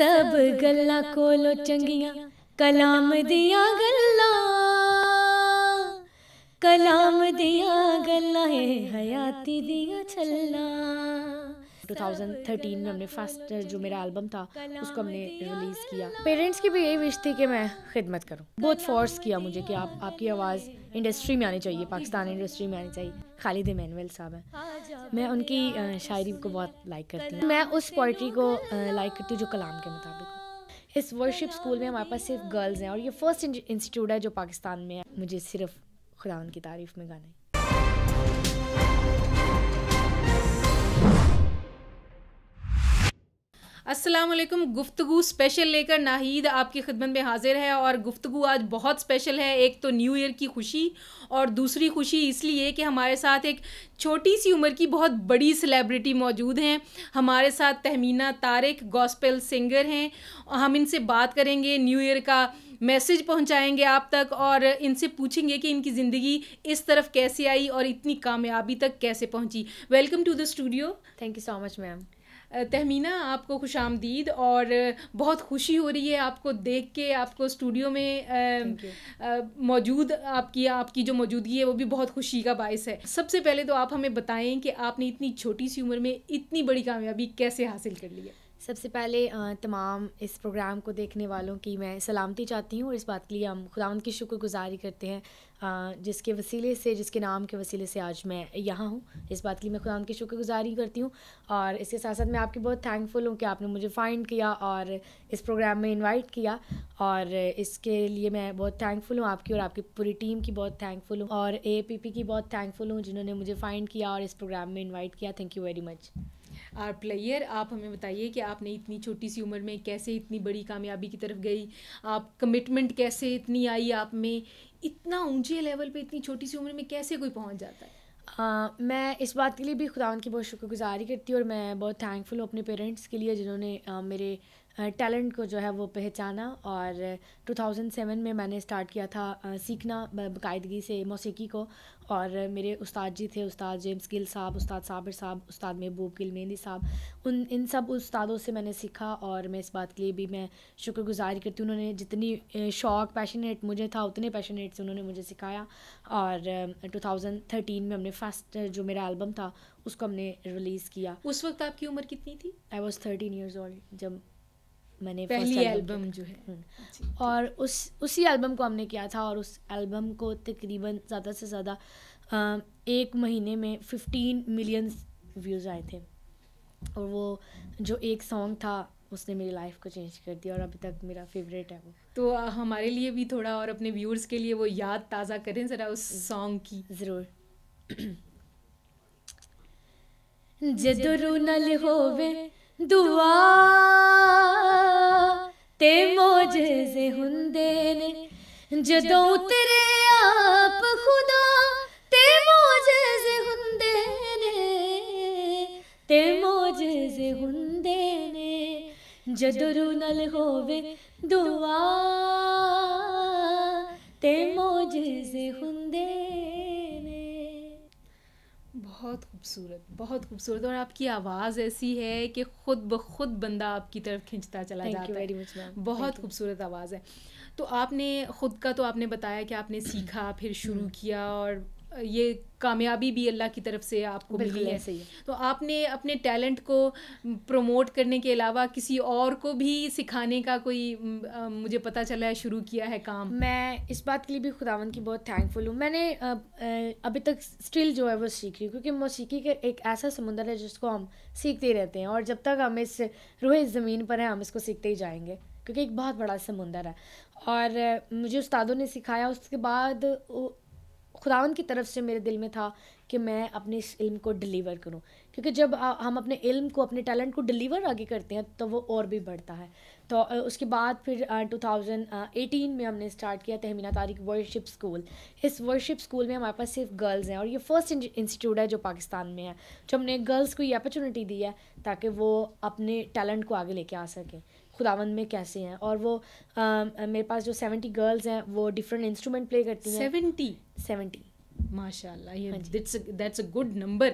सब गल्ला कोलो चंगियां कलाम दियां गल्लां, कलाम दियां गल्लां है हयाती दियां छल्लां। 2013 में हमने फर्स्ट जो मेरा एल्बम था उसको हमने रिलीज़ किया। पेरेंट्स की भी यही विश थी कि मैं खिदमत करूं, बहुत फोर्स किया मुझे कि आपकी आवाज़ इंडस्ट्री में आनी चाहिए, पाकिस्तान इंडस्ट्री में आनी चाहिए। खालिद इमानुएल साहब हैं, मैं उनकी शायरी को बहुत लाइक करती हूँ। मैं उस पोइट्री को लाइक करती हूँ जो कलाम के मुताबिक हो। इस वर्शिप स्कूल में हमारे पास सिर्फ गर्ल्स हैं और ये फर्स्ट इंस्टीट्यूट है जो पाकिस्तान में है। मुझे सिर्फ खुदावंद की तारीफ़ में गाना है। अस्सलाम वालेकुम। गुफ्तगू स्पेशल लेकर नाहीद आपकी खिदमत में हाजिर है और गुफ्तगू आज बहुत स्पेशल है। एक तो न्यू ईयर की खुशी और दूसरी खुशी इसलिए कि हमारे साथ एक छोटी सी उम्र की बहुत बड़ी सेलिब्रिटी मौजूद हैं। हमारे साथ तहमीना तारिक गॉस्पेल सिंगर हैं। हम इनसे बात करेंगे, न्यू ईयर का मैसेज पहुंचाएंगे आप तक और इनसे पूछेंगे कि इनकी ज़िंदगी इस तरफ कैसे आई और इतनी कामयाबी तक कैसे पहुंची। Welcome to the studio. Thank you so much ma'am. Tahmina, आपको खुशामदीद और बहुत खुशी हो रही है आपको देख के। आपको स्टूडियो में मौजूद आपकी जो मौजूदगी है वो भी बहुत खुशी का बायस है। सबसे पहले तो आप हमें बताएं कि आपने इतनी छोटी सी उम्र में इतनी बड़ी कामयाबी कैसे हासिल कर ली है। सबसे पहले तमाम इस प्रोग्राम को देखने वालों की मैं सलामती चाहती हूँ और इस बात के लिए हम खुदावंद की शुक्रगुजारी करते हैं जिसके वसीले से, जिसके नाम के वसीले से आज मैं यहाँ हूँ। इस बात के लिए मैं खुदावंद की शुक्रगुजारी करती हूँ और इसके साथ साथ मैं आपकी बहुत थैंकफुल हूँ कि आपने मुझे फ़ाइंड किया और इस प्रोग्राम में इनवाइट किया और इसके लिए मैं बहुत थैंकफुल हूँ आपकी और आपकी पूरी टीम की बहुत थैंकफुल हूँ और AAPP की बहुत थैंकफुल हूँ जिन्होंने मुझे फ़ाइंड किया और इस प्रोग्राम में इन्वाइट किया। Thank you very much. आर प्लेयर, आप हमें बताइए कि आपने इतनी छोटी सी उम्र में कैसे इतनी बड़ी कामयाबी की तरफ गई। आप कमिटमेंट कैसे इतनी आई आप में, इतना ऊंचे लेवल पे इतनी छोटी सी उम्र में कैसे कोई पहुंच जाता है। मैं इस बात के लिए भी खुदावंद की बहुत शुक्रगुजारी करती हूँ और मैं बहुत थैंकफुल हूँ अपने पेरेंट्स के लिए जिन्होंने मेरे टैलेंट को जो है वो पहचाना और 2007 में मैंने स्टार्ट किया था सीखना बाकायदगी से मौसीकी को और मेरे उस्ताद जी थे, उस्ताद जेम्स गिल साहब, उस्ताद साबिर साहब, उस्ताद महबूब गिल मेहंदी साहब। इन सब उस्तादों से मैंने सीखा और मैं इस बात के लिए भी मैं शुक्रगुजारी करती हूँ। उन्होंने जितनी शौक़ पैशनेट मुझे था उतने पैशनेट से उन्होंने मुझे सिखाया और 2013 में हमने फर्स्ट जो मेरा एल्बम था उसको हमने रिलीज़ किया। उस वक्त आपकी उम्र कितनी थी? आई वॉज 13 ईयर्स ओल्ड जब मैंने पहली एल्बम जो है और उसी एल्बम को हमने किया था और उस एल्बम को तकरीबन ज़्यादा से ज़्यादा 1 महीने में 15 मिलियन व्यूज़ आए थे और वो जो एक सॉन्ग था उसने मेरी लाइफ को चेंज कर दिया और अभी तक मेरा फेवरेट है वो। तो हमारे लिए भी थोड़ा और अपने व्यूअर्स के लिए वो याद ताज़ा करें ज़रा उस सॉन्ग की। ज़रूर। जदों नल होवे दुआ ते मोजज़े हुंदे ने, जदों उतरे आप खुदा ते मोजज़े हुंदे ने, ते मोजज़े हुंदे ने, जदों नल होवे दुआ ते मोजज़े हुंदे ने। बहुत खूबसूरत, बहुत खूबसूरत। और आपकी आवाज़ ऐसी है कि ख़ुद ब खुद बंदा आपकी तरफ खिंचता चला जाता है। बहुत खूबसूरत आवाज़ है। तो आपने ख़ुद का तो आपने बताया कि आपने सीखा फिर शुरू किया और ये कामयाबी भी अल्लाह की तरफ से आपको मिली है। सही है। तो आपने अपने टैलेंट को प्रमोट करने के अलावा किसी और को भी सिखाने का कोई मुझे पता चला है शुरू किया है काम। मैं इस बात के लिए भी खुदावंद की बहुत थैंकफुल हूँ। मैंने अभी तक स्टिल जो है वो सीख रही हूँ क्योंकि मौसीकी का एक ऐसा समुंदर है जिसको हम सीखते ही रहते हैं और जब तक हम इस रूह ज़मीन पर हैं हम इसको सीखते ही जाएंगे क्योंकि एक बहुत बड़ा समुंदर है। और मुझे उस्तादों ने सिखाया, उसके बाद खुदावंद की तरफ से मेरे दिल में था कि मैं अपने इस इल्म को डिलीवर करूं क्योंकि जब हम अपने इल्म को, अपने टैलेंट को डिलीवर आगे करते हैं तो वो और भी बढ़ता है। तो उसके बाद फिर 2018 में हमने स्टार्ट किया तहमीना तारिक वर्शिप स्कूल। इस वर्शिप स्कूल में हमारे पास सिर्फ गर्ल्स हैं और ये फर्स्ट इंस्टीट्यूट है जो पाकिस्तान में है, जो हमने गर्ल्स को ये अपॉर्चुनिटी दी है ताकि वो अपने टैलेंट को आगे लेके आ सकें खुदावंद में कैसे हैं। और वो मेरे पास जो 70 गर्ल्स हैं वो डिफरेंट इंस्ट्रूमेंट प्ले करती हैं। 70 माशाल्लाह, ये that's a good number.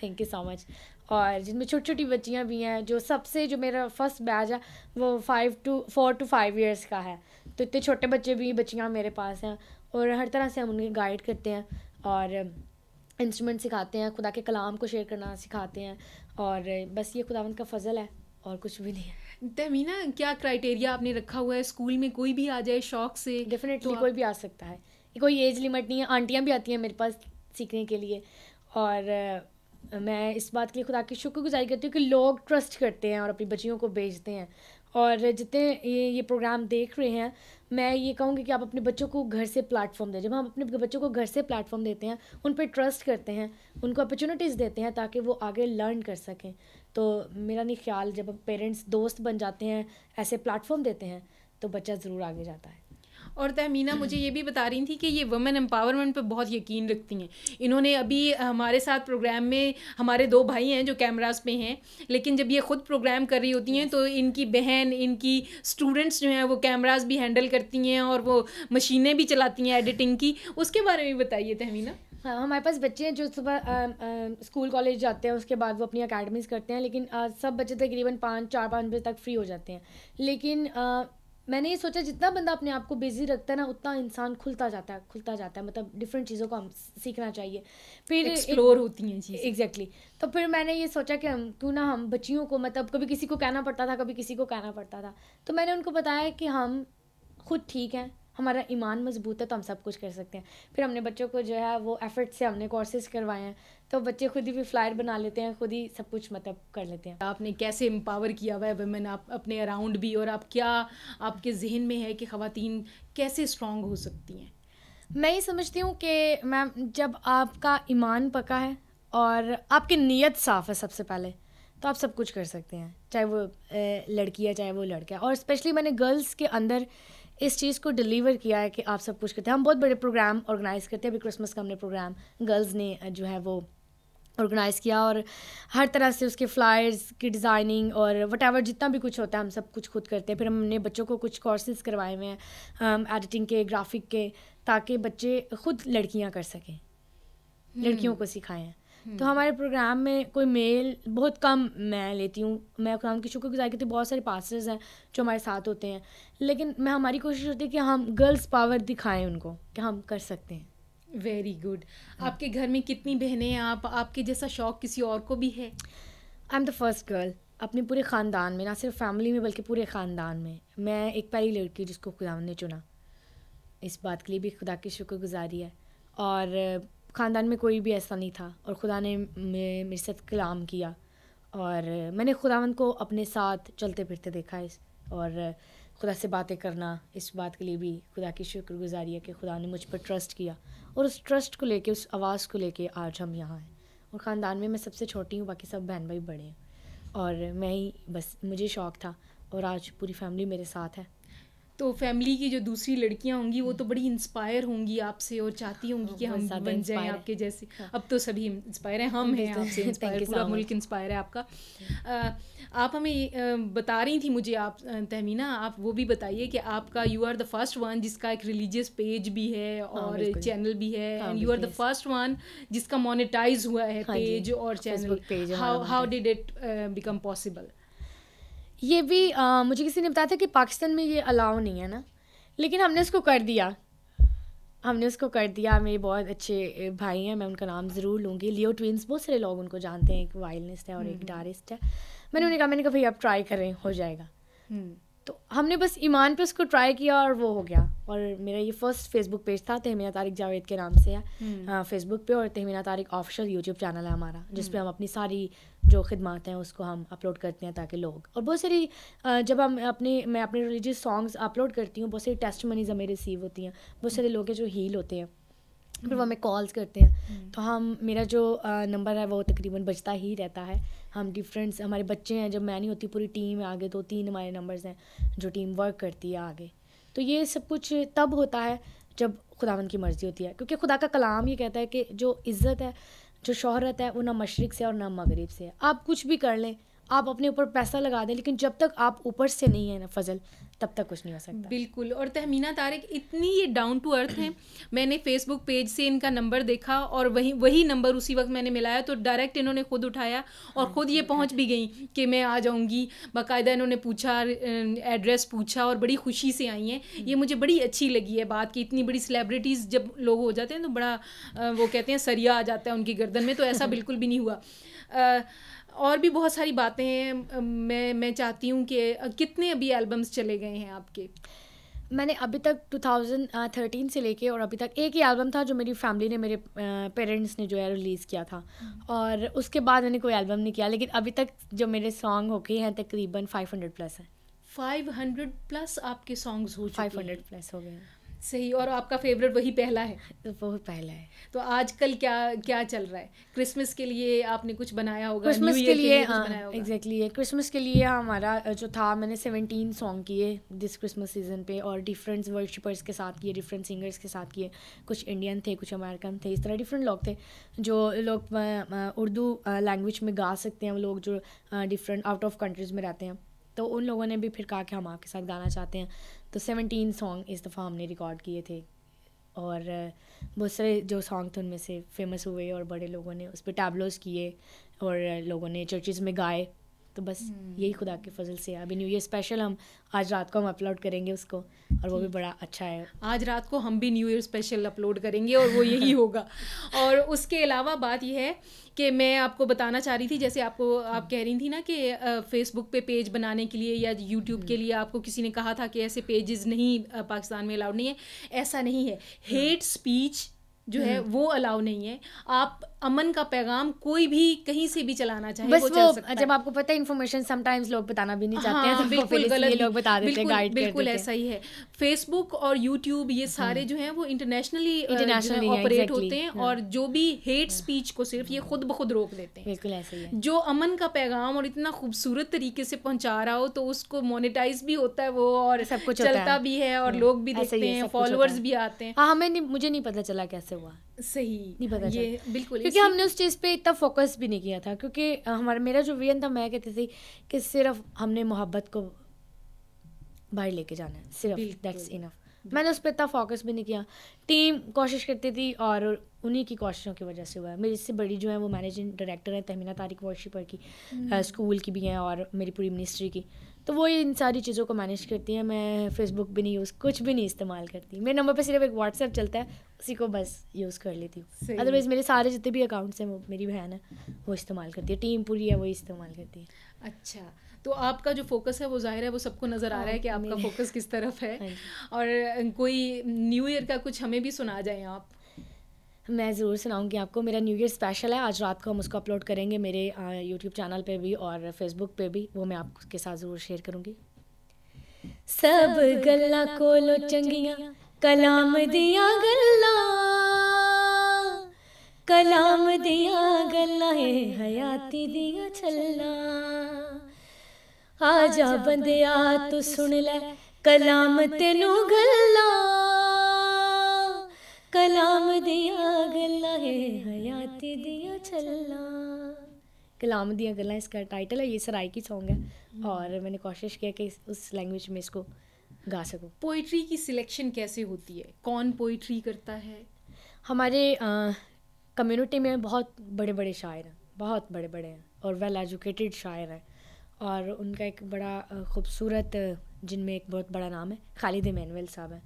Thank you so much. और जिनमें छोटी छोटी बच्चियाँ भी हैं। जो मेरा फर्स्ट बैच है वो 4 to 5 ईयर्स का है, तो इतने छोटे बच्चे भी बच्चियाँ मेरे पास हैं, और हर तरह से हम उन्हें गाइड करते हैं और इंस्ट्रूमेंट सिखाते हैं, खुदा के कलाम को शेयर करना सिखाते हैं, और बस ये खुदावंद का फजल है और कुछ भी नहीं है। तहमीना, क्या क्राइटेरिया आपने रखा हुआ है? स्कूल में कोई भी आ जाए शौक से? डेफिनेटली कोई भी आ सकता है, कोई एज लिमिट नहीं है। आंटियाँ भी आती हैं मेरे पास सीखने के लिए, और मैं इस बात के लिए खुदा की शुक्रगुजारी करती हूँ कि लोग ट्रस्ट करते हैं और अपनी बच्चियों को भेजते हैं। और जितने ये प्रोग्राम देख रहे हैं, मैं ये कहूँगी कि आप अपने बच्चों को घर से प्लेटफॉर्म दें। जब हम अपने बच्चों को घर से प्लेटफॉर्म देते हैं, उन पर ट्रस्ट करते हैं, उनको अपॉर्चुनिटीज़ देते हैं ताकि वो आगे लर्न कर सकें, तो मेरा नहीं ख्याल, जब पेरेंट्स दोस्त बन जाते हैं, ऐसे प्लेटफॉर्म देते हैं, तो बच्चा ज़रूर आगे जाता है। और तहमीना मुझे ये भी बता रही थी कि ये वुमेन एम्पावरमेंट पे बहुत यकीन रखती हैं। इन्होंने अभी हमारे साथ प्रोग्राम में, हमारे 2 भाई हैं जो कैमरास पे हैं, लेकिन जब ये ख़ुद प्रोग्राम कर रही होती हैं तो इनकी बहन, इनकी स्टूडेंट्स जो हैं वो कैमरास भी हैंडल करती हैं और वो मशीनें भी चलाती हैं एडिटिंग की। उसके बारे में बताइए तहमीना। हाँ, हमारे पास बच्चे हैं जो सुबह स्कूल कॉलेज जाते हैं, उसके बाद वो अपनी अकेडमीज़ करते हैं, लेकिन सब बच्चे तकरीबन 4-5 बजे तक फ्री हो जाते हैं। लेकिन मैंने ये सोचा जितना बंदा अपने आप को बिजी रखता है ना, उतना इंसान खुलता जाता है, मतलब डिफरेंट चीज़ों को हम सीखना चाहिए, फिर एक्सप्लोर होती हैं चीज़ें। एग्जैक्टली। तो फिर मैंने ये सोचा कि क्यों ना हम बच्चियों को, मतलब कभी किसी को कहना पड़ता था, कभी किसी को कहना पड़ता था, तो मैंने उनको बताया कि हम खुद ठीक हैं, हमारा ईमान मजबूत है, तो हम सब कुछ कर सकते हैं। फिर हमने बच्चों को जो है वो एफर्ट से हमने कोर्सेज करवाए हैं, तो बच्चे खुद ही भी फ्लायर बना लेते हैं, खुद ही सब कुछ मतलब कर लेते हैं। आपने कैसे एम्पावर किया हुआ है वुमेन आप अपने अराउंड भी, और आप क्या आपके जहन में है कि ख़वातीन कैसे स्ट्रॉन्ग हो सकती हैं? मैं ये समझती हूँ कि मैम, जब आपका ईमान पक्का है और आपकी नीयत साफ़ है सबसे पहले, तो आप सब कुछ कर सकते हैं, चाहे वो लड़की है चाहे वो लड़का है। और स्पेशली मैंने गर्ल्स के अंदर इस चीज़ को डिलीवर किया है कि आप सब कुछ करते हैं। हम बहुत बड़े प्रोग्राम ऑर्गेनाइज़ करते हैं। अभी क्रिसमस का हमने प्रोग्राम गर्ल्स ने जो है वो ऑर्गेनाइज़ किया, और हर तरह से उसके फ्लायर्स की डिज़ाइनिंग और वटेवर जितना भी कुछ होता है हम सब कुछ खुद करते हैं। फिर हमने बच्चों को कुछ कोर्सेज़ करवाए हुए हैं एडिटिंग के, ग्राफिक के, ताकि बच्चे खुद लड़कियां कर सकें, लड़कियों को सिखाएं। तो हमारे प्रोग्राम में कोई मेल बहुत कम मैं लेती हूँ। मैं खुदा की शुक्रगुज़ारी करती हूँ, बहुत सारे पास्टर्स हैं जो हमारे साथ होते हैं, लेकिन हमारी कोशिश होती है कि हम गर्ल्स पावर दिखाएं उनको कि हम कर सकते हैं। Very good. आपके घर में कितनी बहनें हैं? आपके जैसा शौक़ किसी और को भी है? I am the first girl अपने पूरे ख़ानदान में, ना सिर्फ फैमिली में बल्कि पूरे ख़ानदान में। मैं एक पहली लड़की जिसको खुदा ने चुना, इस बात के लिए भी खुदा की शुक्रगुज़ारी है। और ख़ानदान में कोई भी ऐसा नहीं था, और खुदा ने मेरे साथ कलाम किया, और मैंने खुदावंद को अपने साथ चलते फिरते देखा और खुदा से बातें करना। इस बात के लिए भी खुदा की शुक्रगुज़ारी है कि खुदा ने मुझ पर ट्रस्ट किया, और उस ट्रस्ट को लेके, उस आवाज़ को लेके आज हम यहाँ हैं। और ख़ानदान में मैं सबसे छोटी हूँ, बाकी सब बहन भाई बड़े हैं, और मैं ही बस, मुझे शौक़ था, और आज पूरी फैमिली मेरे साथ है। तो फैमिली की जो दूसरी लड़कियां होंगी वो तो बड़ी इंस्पायर होंगी आपसे, और चाहती होंगी कि हम बन जाएं आपके जैसे। अब तो सभी इंस्पायर हैं, हम हैं आपसे इंस्पायर, पूरा मुल्क इंस्पायर है आपका। आप हमें बता रही थी मुझे, आप तहमीना, आप वो भी बताइए कि आपका you are the first one जिसका एक रिलीजियस पेज भी है और चैनल भी है, and you are the first one जिसका मोनेटाइज हुआ है पेज और channel. How did it become possible? ये भी मुझे किसी ने बताया था कि पाकिस्तान में ये अलाउ नहीं है ना, लेकिन हमने उसको कर दिया। मेरे बहुत अच्छे भाई हैं, मैं उनका नाम ज़रूर लूँगी, लियो ट्विंस, बहुत सारे लोग उनको जानते हैं, एक वायलिनिस्ट है और एक गिटारिस्ट है। मैंने कहा भाई आप ट्राई करें, हो जाएगा। तो हमने बस ईमान पे उसको ट्राई किया और वो हो गया। और मेरा ये फर्स्ट फेसबुक पेज था, तहमीना तारिक जावेद के नाम से है फेसबुक पे, और Tahmina Tariq official YouTube channel है हमारा, जिस पे हम अपनी सारी जो खिदमात हैं उसको हम अपलोड करते हैं, ताकि लोग, और बहुत सारी जब मैं अपने रिलीजियस सॉन्ग्स अपलोड करती हूँ, बहुत सारी टेस्टिमनीज़ हमें रिसीव होती हैं, बहुत सारे लोग हैं जो हील होते हैं, फिर वो हमें कॉल्स करते हैं। तो मेरा जो नंबर है वो तकरीबन बजता ही रहता है। हम डिफरेंट, हमारे बच्चे हैं, जब मैं नहीं होती पूरी टीम है आगे, 2-3 हमारे नंबर्स हैं जो टीम वर्क करती है आगे। तो ये सब कुछ तब होता है जब खुदावंद की मर्ज़ी होती है, क्योंकि खुदा का कलाम ये कहता है कि जो इज़्ज़त है, जो शोहरत है, वो ना मशरिक़ से और ना मगरिब से है। आप कुछ भी कर लें, आप अपने ऊपर पैसा लगा दें, लेकिन जब तक आप ऊपर से नहीं है ना फजल, तब तक कुछ नहीं हो सकता। बिल्कुल। और तहमीना तारिक इतनी ये डाउन टू अर्थ हैं, मैंने फेसबुक पेज से इनका नंबर देखा और वही नंबर उसी वक्त मैंने मिलाया तो डायरेक्ट इन्होंने खुद उठाया और ख़ुद ये पहुंच भी गई कि मैं आ जाऊंगी। बाकायदा इन्होंने पूछा, एड्रेस पूछा और बड़ी खुशी से आई हैं। ये मुझे बड़ी अच्छी लगी है बात कि इतनी बड़ी सेलिब्रिटीज़ जब लोग हो जाते हैं तो बड़ा वो कहते हैं सरिया आ जाता है उनकी गर्दन में, तो ऐसा बिल्कुल भी नहीं हुआ। और भी बहुत सारी बातें हैं। मैं चाहती हूँ कि कितने अभी एल्बम्स चले गए हैं आपके? मैंने अभी तक 2013 से लेके और अभी तक एक ही एल्बम था जो मेरी फैमिली ने, मेरे पेरेंट्स ने जो है रिलीज़ किया था, और उसके बाद मैंने कोई एल्बम नहीं किया। लेकिन अभी तक जो मेरे सॉन्ग हो गए हैं तकरीबन 500 प्लस है। 500 प्लस आपके सॉन्ग्स हो चुके हैं? 500 प्लस हो गए हैं। सही। और आपका फेवरेट वही पहला है? वो पहला है। तो आजकल क्या चल रहा है? क्रिसमस के लिए आपने कुछ बनाया होगा, क्रिसमस न्यू के ईयर लिए कुछ बनाया होगा? एग्जैक्टली है। क्रिसमस के लिए हमारा जो था, मैंने 17 सॉन्ग किए दिस क्रिसमस सीजन पे, और डिफरेंट वर्शिपर्स के साथ किए, डिफरेंट सिंगर्स के साथ किए। कुछ इंडियन थे, कुछ अमेरिकन थे, इस तरह डिफरेंट लोग थे जो लोग उर्दू लैंग्वेज में गा सकते हैं, वो लोग जो डिफरेंट आउट ऑफ कंट्रीज़ में रहते हैं। तो उन लोगों ने भी फिर कहा कि हम आपके साथ गाना चाहते हैं। तो 17 सॉन्ग इस दफ़ा हमने रिकॉर्ड किए थे, और बहुत सारे जो सॉन्ग थे उनमें से फेमस हुए और बड़े लोगों ने उस पर टैबलोज किए और लोगों ने चर्चेज़ में गाए। तो बस यही खुदा के फजल से है। अभी न्यू ईयर स्पेशल हम आज रात को हम अपलोड करेंगे उसको, और वो भी बड़ा अच्छा है। आज रात को हम भी न्यू ईयर स्पेशल अपलोड करेंगे और वो यही होगा। और उसके अलावा बात यह है कि मैं आपको बताना चाह रही थी, जैसे आप कह रही थी ना कि फेसबुक पे पेज बनाने के लिए या यूट्यूब के लिए आपको किसी ने कहा था कि ऐसे पेजेस नहीं पाकिस्तान में अलाउड नहीं है। ऐसा नहीं है। हेट स्पीच जो है वो अलाउ नहीं है। आप अमन का पैगाम कोई भी कहीं से भी चलाना चाहे बस वो चल सकता है। जब आपको पता है इन्फॉर्मेशन समटाइम्स लोग बताना भी नहीं चाहते हैं, तो बिल्कुल गलत, लोग बता देते हैं, गाइड कर देते हैं। बिल्कुल ऐसा ही है। फेसबुक और यूट्यूब ये सारे जो हैं वो इंटरनेशनली ऑपरेट होते हैं, और जो भी हेट स्पीच को सिर्फ ये खुद ब खुद रोक देते हैं। बिल्कुल ऐसा ही है। जो अमन का पैगाम और इतना खूबसूरत तरीके से पहुंचा रहा हो तो उसको मोनेटाइज भी होता है वो, और सब कुछ चलता भी है, और लोग भी देखते हैं, फॉलोअर्स भी आते हैं। हाँ, मुझे नहीं पता चला कैसे हुआ। सही नहीं पता ये बिल्कुल, क्योंकि हमने उस चीज़ पे इतना फोकस भी नहीं किया था। क्योंकि मेरा जो विजन था, मैं कहती थी कि सिर्फ हमने मोहब्बत को बाहर लेके जाना है, सिर्फ दैट्स इनफ। मैंने उस पर इतना फोकस भी नहीं किया। टीम कोशिश करती थी और उन्हीं की कोशिशों की वजह से हुआ है। मेरी इससे बड़ी जो है वो मैनेजिंग डायरेक्टर है तहमीना तारिक वर्शिपर की, स्कूल की भी हैं और मेरी पूरी मिनिस्ट्री की। तो वो इन सारी चीज़ों को मैनेज करती हैं। मैं फेसबुक भी नहीं कुछ भी नहीं इस्तेमाल करती। मेरे नंबर पे सिर्फ एक व्हाट्सएप चलता है, उसी को बस यूज़ कर लेती हूँ। अदरवाइज़ मेरे सारे जितने भी अकाउंट्स हैं वो मेरी बहन है वो इस्तेमाल करती है, टीम पूरी है वो इस्तेमाल करती है। अच्छा, तो आपका जो फोकस है वो जाहिर है वो सबको नज़र आ रहा है कि आपका फोकस किस तरफ है। और कोई न्यू ईयर का कुछ हमें भी सुना जाए आप? मैं ज़रूर सुनाऊंगी आपको। मेरा न्यू ईयर स्पेशल है, आज रात को हम उसको अपलोड करेंगे मेरे यूट्यूब चैनल पे भी और फेसबुक पे भी, वो मैं आपके साथ ज़रूर शेयर करूँगी। सब गल्ला कोलो चंगियां कलाम दिया गल्ला, कलाम दिया गल्ला है हयाती दिया छल्ला। आजा बंदिया तू सुन ले कलाम तेनू गल्ला, कलाम दिया गल्ला है हयाती दिया छल्ला। कलाम दिया गल्ला इसका टाइटल है। ये सराइकी सॉन्ग है और मैंने कोशिश किया कि उस लैंग्वेज में इसको गा सकूं। पोइट्री की सिलेक्शन कैसे होती है? कौन पोइट्री करता है? हमारे कम्युनिटी में बहुत बड़े बड़े शायर हैं, बहुत बड़े बड़े हैं और वेल एजुकेटेड शायर हैं, और उनका एक बड़ा खूबसूरत, जिनमें एक बहुत बड़ा नाम है खालिद इमानुएल साहब हैं।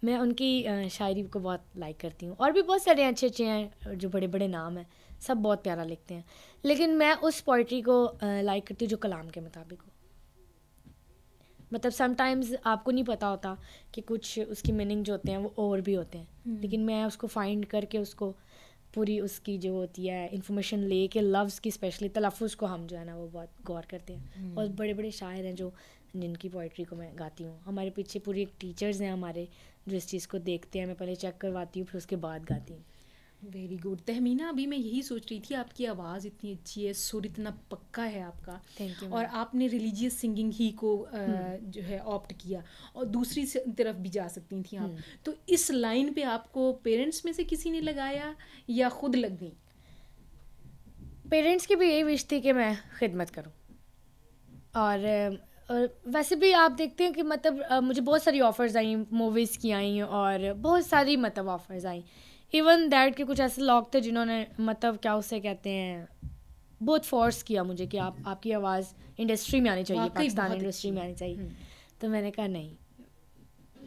मैं उनकी शायरी को बहुत लाइक करती हूँ, और भी बहुत सारे अच्छे अच्छे हैं जो बड़े बड़े नाम हैं, सब बहुत प्यारा लिखते हैं। लेकिन मैं उस पोइट्री को लाइक करती हूँ जो कलाम के मुताबिक हो। मतलब समटाइम्स आपको नहीं पता होता कि कुछ उसकी मीनिंग जो होते हैं वो और भी होते हैं, लेकिन मैं उसको फाइंड करके उसको पूरी उसकी जो होती है इन्फॉर्मेशन ले के लफ्ज़ की स्पेशली तलफ़ुज़ को हम जो है ना वो बहुत गौर करते हैं। और बड़े बड़े शायर हैं जो जिनकी पोइट्री को मैं गाती हूँ। हमारे पीछे पूरी टीचर्स हैं हमारे जो इस चीज़ को देखते हैं। मैं पहले चेक करवाती हूँ, फिर उसके बाद गाती हूँ। Very good. तहमीना, अभी मैं यही सोच रही थी, आपकी आवाज़ इतनी अच्छी है, सुर इतना पक्का है आपका, थैंक यू। और आपने रिलीजियस सिंगिंग ही को जो है ऑप्ट किया, और दूसरी तरफ भी जा सकती थी आप। तो इस लाइन पे आपको पेरेंट्स में से किसी ने लगाया या खुद लग गई? पेरेंट्स की भी यही विश थी कि मैं खिदमत करूं, और वैसे भी आप देखते हैं कि मतलब मुझे बहुत सारी ऑफ़र्स आई मूवीज़ की आई और बहुत सारी मतलब ऑफ़र्स आई। इवन दैट के कुछ ऐसे लोग थे जिन्होंने मतलब क्या उसे कहते हैं बहुत फोर्स किया मुझे कि आपकी आवाज़ इंडस्ट्री में आनी चाहिए, पाकिस्तान इंडस्ट्री में आनी चाहिए। तो मैंने कहा नहीं,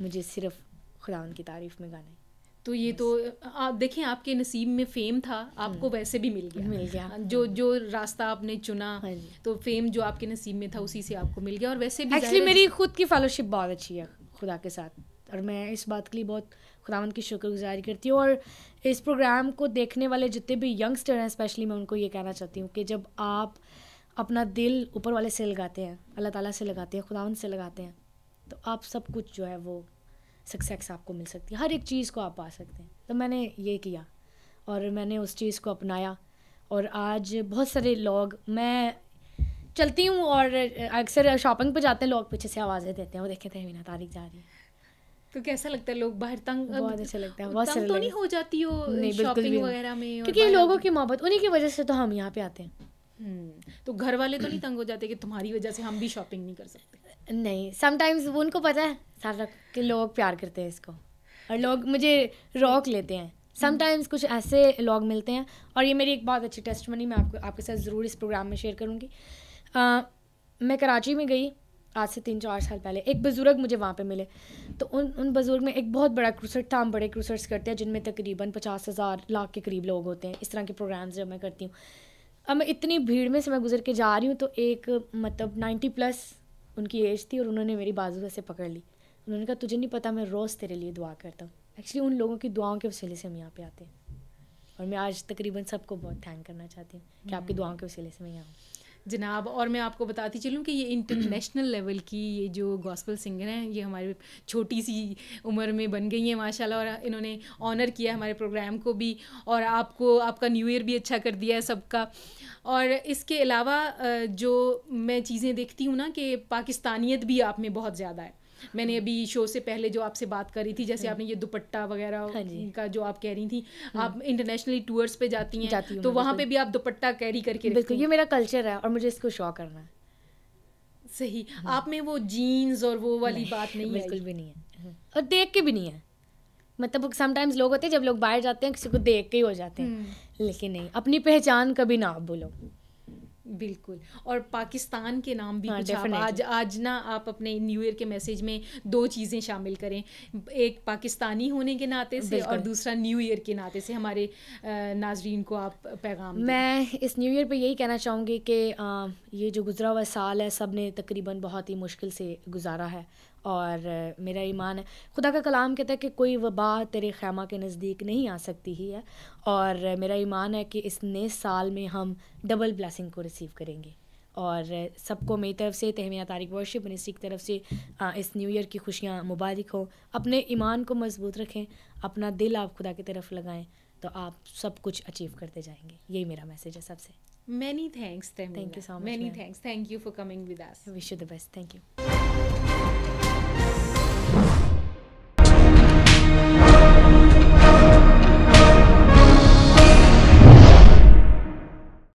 मुझे सिर्फ खुदावंद की तारीफ़ में गाना है। तो ये तो आप देखें, आपके नसीब में फेम था, आपको वैसे भी मिल गया। जो रास्ता आपने चुना, तो फेम जो आपके नसीब में था उसी से आपको मिल गया। और वैसे भी एक्चुअली मेरी खुद की फेलोशिप बहुत अच्छी है खुदा के साथ, और मैं इस बात के लिए बहुत खुदावंद की शुक्रगुजारी करती हूँ। और इस प्रोग्राम को देखने वाले जितने भी यंगस्टर हैं स्पेशली, मैं उनको ये कहना चाहती हूँ कि जब आप अपना दिल ऊपर वाले से लगाते हैं, अल्लाह ताला से लगाते हैं, खुदावंद से लगाते हैं, तो आप सब कुछ जो है वो सक्सेस आपको मिल सकती है, हर एक चीज़ को आप पा सकते हैं। तो मैंने ये किया और मैंने उस चीज़ को अपनाया। और आज बहुत सारे लोग, मैं चलती हूँ और अक्सर शॉपिंग पे जाते हैं, लोग पीछे से आवाज़ें देते हैं, वो देखे थे मीना तारिक जा रही है। तो कैसा लगता है, लोग बाहर तंग, बहुत अच्छा लगता है, बहुत तंग तो नहीं हो जाती हो शॉपिंग वगैरह में? क्योंकि लोगों की मोहब्बत, उन्हीं की वजह से तो हम यहाँ पे आते हैं। तो घर वाले तो नहीं तंग हो जाते कि तुम्हारी वजह से हम भी शॉपिंग नहीं कर सकते? नहीं, समटाइम्स उनको पता है सारा कि लोग प्यार करते हैं इसको, और लोग मुझे रोक लेते हैं। समटाइम्स कुछ ऐसे लोग मिलते हैं, और ये मेरी एक बहुत अच्छी टेस्टमनी मैं आपके साथ ज़रूर इस प्रोग्राम में शेयर करूँगी। मैं कराची में गई आज से 3-4 साल पहले, एक बुज़ुर्ग मुझे वहाँ पे मिले। तो उन बुज़ुर्ग में एक बहुत बड़ा क्रूसेट था। हम बड़े क्रूसेट्स करते हैं जिनमें तकरीबन 50,000 लाख के करीब लोग होते हैं। इस तरह के प्रोग्राम्स जब मैं करती हूँ, अब मैं इतनी भीड़ में से मैं गुजर के जा रही हूँ, तो एक मतलब 90+ उनकी एज थी, और उन्होंने मेरी बाजू से पकड़ ली। उन्होंने कहा तुझे नहीं पता मैं रोज़ तेरे लिए दुआ करता हूँ। एक्चुअली उन लोगों की दुआओं के वसीले से हम यहाँ पे आते हैं, और मैं आज तकरीबन सबको बहुत थैंक करना चाहती हूँ कि आपकी दुआओं के वसीले से मैं यहाँ हूँ जनाब। और मैं आपको बताती चलूँ कि ये इंटरनेशनल लेवल की ये जो गॉस्पल सिंगर हैं, ये हमारे छोटी सी उम्र में बन गई हैं माशाल्लाह, और इन्होंने ऑनर किया हमारे प्रोग्राम को भी, और आपको आपका न्यू ईयर भी अच्छा कर दिया है सबका। और इसके अलावा जो मैं चीज़ें देखती हूँ ना कि पाकिस्तानियत भी आप में बहुत ज़्यादा है। मैंने अभी शो से पहले जो आपसे बात करी थी, जैसे आपने ये दुपट्टा वगैरह का जो आप कह रही थी, आप इंटरनेशनली टूर्स पे जाती हैं, तो वहाँ पे भी आप दुपट्टा कैरी करके रखती हैं। ये मेरा कल्चर है और मुझे इसको शो करना है। सही। आप में वो जीन्स और वो वाली बात नहीं है? बिल्कुल भी नहीं है, और देख के भी नहीं है। मतलब समटाइम्स लोग होते हैं जब लोग बाहर जाते हैं किसी को देख के ही हो जाते हैं, लेकिन नहीं, अपनी पहचान कभी ना भूलो। बिल्कुल। और पाकिस्तान के नाम भी कुछ आप आज ना आप अपने न्यू ईयर के मैसेज में 2 चीज़ें शामिल करें, एक पाकिस्तानी होने के नाते से और दूसरा न्यू ईयर के नाते से हमारे नाजरीन को आप पैगाम दें। मैं इस न्यू ईयर पे यही कहना चाहूँगी कि ये जो गुजरा हुआ साल है सब ने तकरीबन बहुत ही मुश्किल से गुजारा है, और मेरा ईमान है, खुदा का कलाम कहता है कि कोई वबा तेरे खैमा के नज़दीक नहीं आ सकती ही है, और मेरा ईमान है कि इस नए साल में हम डबल ब्लेसिंग को रिसीव करेंगे। और सबको मेरी तरफ से, तहमीना तारिक वर्शिप मिनिस्ट्री की तरफ से इस न्यू ईयर की खुशियाँ मुबारक हो। अपने ईमान को मजबूत रखें, अपना दिल आप खुदा की तरफ लगाएं, तो आप सब कुछ अचीव करते जाएंगे। यही मेरा मैसेज है सबसे। Many thanks, Tahmina. Thank you so much. Many thanks. Thank you for coming with us. I wish you the best. Thank you.